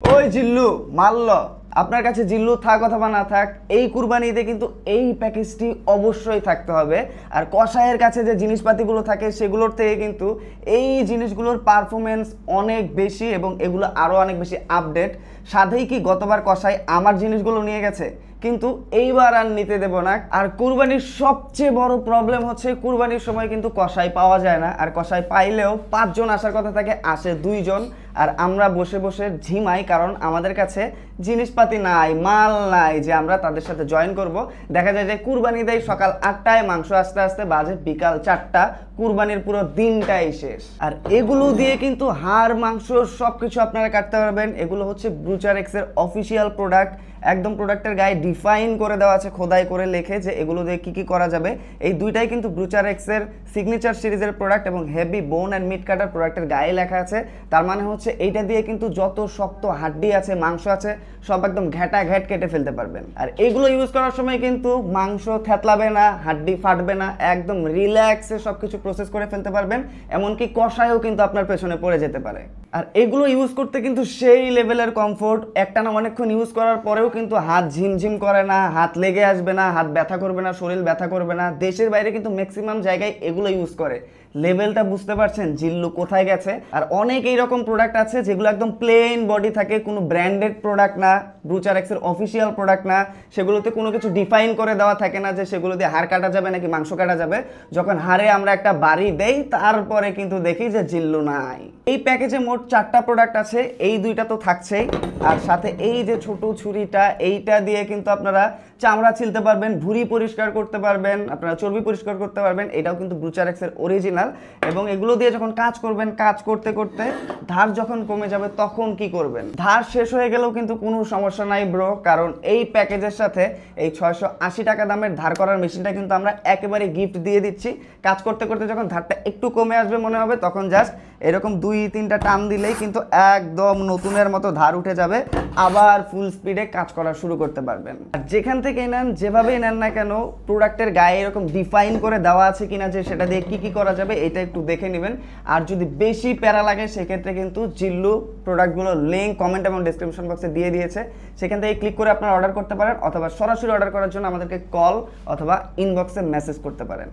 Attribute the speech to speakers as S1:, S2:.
S1: ওই জিল্লু মারল আপনার কাছে জিল্লু থাক অথবা না থাক এই কুরবানিতে কিন্তু এই প্যাকেজটি অবশ্যই থাকতে হবে। আর কসাইয়ের কাছে যে জিনিসপাতিগুলো থাকে সেগুলোর থেকে কিন্তু এই জিনিসগুলোর পারফরমেন্স অনেক বেশি এবং এগুলো আরও অনেক বেশি আপডেট। সাথেই কি গতবার কসাই আমার জিনিসগুলো নিয়ে গেছে, কিন্তু এইবার আর নিতে দেব না। আর কুরবানির সবচেয়ে বড় প্রবলেম হচ্ছে কুরবানির সময় কিন্তু কসাই পাওয়া যায় না, আর কসাই পাইলেও 5 জন আসার কথা থাকে, আসে 2 জন। আর আমরা বসে বসে ঝিমাই, কারণ আমাদের কাছে জিনিসপাতি নাই, মাল নাই যে আমরা তাদের সাথে জয়েন করব। দেখা যায় যে কুরবানি দেয় সকাল 8টায়, মাংস আস্তে আস্তে বাজে বিকাল 4টা, কুরবানির পুরো দিনটাই শেষ। আর এগুলো দিয়ে কিন্তু হাড় মাংস সবকিছু আপনারা কাটতে পারবেন। এগুলো হচ্ছে ব্রুচারেক্সের অফিসিয়াল প্রোডাক্ট, একদম প্রোডাক্টের গায়ে ডিফাইন করে দেওয়া আছে, খোদাই করে লেখে যে এগুলো দিয়ে কি কি করা যাবে। এই দুইটাই কিন্তু ব্রুচারেক্সের সিগনেচার সিরিজের প্রোডাক্ট এবং হেভি বোন অ্যান্ড মিট কাটার প্রোডাক্টের গায়ে লেখা আছে। তার মানে হচ্ছে এইটা দিয়ে কিন্তু যত শক্ত হাড্ডি আছে, মাংস আছে, সব একদম ঘেটা ঘেট কেটে ফেলতে পারবেন। আর এগুলো ইউজ করার সময় কিন্তু মাংস থেতলাবে না, হাড্ডি ফাটবে না, একদম রিল্যাক্সে সবকিছু প্রসেস করে ফেলতে পারবেন। এমনকি কষায়ও কিন্তু আপনার পেছনে পড়ে যেতে পারে। আর এগুলো ইউজ করতে কিন্তু সেই লেভেলের কমফোর্ট, একটানা অনেকক্ষণ ইউজ করার পরেও কিন্তু হাত ঝিমঝিম করে না, হাত লেগে আসবে না, হাত ব্যথা করবে না, শরীর ব্যথা করবে না। দেশের বাইরে কিন্তু ম্যাক্সিমাম জায়গায় এগুলো ইউজ করে। লেভেলটা বুঝতে পারছেন জিল্লু কোথায় গেছে। আর অনেক এইরকম প্রোডাক্ট আছে যেগুলো একদম প্লেন বডি থাকে, কোনো ব্র্যান্ডেড প্রোডাক্ট না, ব্রুচারেক্সের অফিসিয়াল প্রোডাক্ট না, সেগুলোতে কোনো কিছু ডিফাইন করে দেওয়া থাকে না যে সেগুলো দিয়ে হাড় কাটা যাবে নাকি মাংস কাটা যাবে। যখন হাড়ে আমরা একটা বাড়ি দেই তারপরে কিন্তু দেখি যে জিল্লু নাই। এই প্যাকেজে মোট 4টা প্রোডাক্ট আছে, এই 2টা তো থাকছেই। আর সাথে এই যে ছোট ছুরিটা, এইটা দিয়ে কিন্তু আপনারা চামড়া ছিলতে পারবেন, ভুঁড়ি পরিষ্কার করতে পারবেন, আপনারা চর্বি পরিষ্কার করতে পারবেন। এটাও কিন্তু ব্রুচারেক্সের অরিজিনাল। এবং এগুলো দিয়ে যখন কাজ করবেন, কাজ করতে করতে ধার যখন কমে যাবে তখন কি করবেন? ধার শেষ হয়ে গেলেও কিন্তু কোনো সমস্যা নাই ব্রো, কারণ এই প্যাকেজের সাথে এই 680 টাকা দামের ধার করার মেশিনটা কিন্তু আমরা একেবারে গিফট দিয়ে দিচ্ছি। কাজ করতে করতে যখন ধারটা একটু কমে আসবে মনে হবে, তখন জাস্ট এরকম 2-3টা টান দিলেই কিন্তু একদম নতুনের মতো ধার উঠে যাবে, আবার ফুল স্পিডে কাজ করা শুরু করতে পারবেন। আর যেখান থেকে নেন, যেভাবেই নেন না কেন, প্রোডাক্টের গায়ে এরকম ডিফাইন করে দেওয়া আছে কিনা যে সেটা দিয়ে কি কি করা যাবে এটা একটু দেখে নেবেন। আর যদি বেশি প্যারা লাগে সেক্ষেত্রে কিন্তু জিল্লু প্রোডাক্টগুলো লিঙ্ক কমেন্ট এবং ডেসক্রিপশন বক্সে দিয়ে দিয়েছে, সেখান থেকে ক্লিক করে আপনারা অর্ডার করতে পারেন, অথবা সরাসরি অর্ডার করার জন্য আমাদেরকে কল অথবা ইনবক্সে মেসেজ করতে পারেন।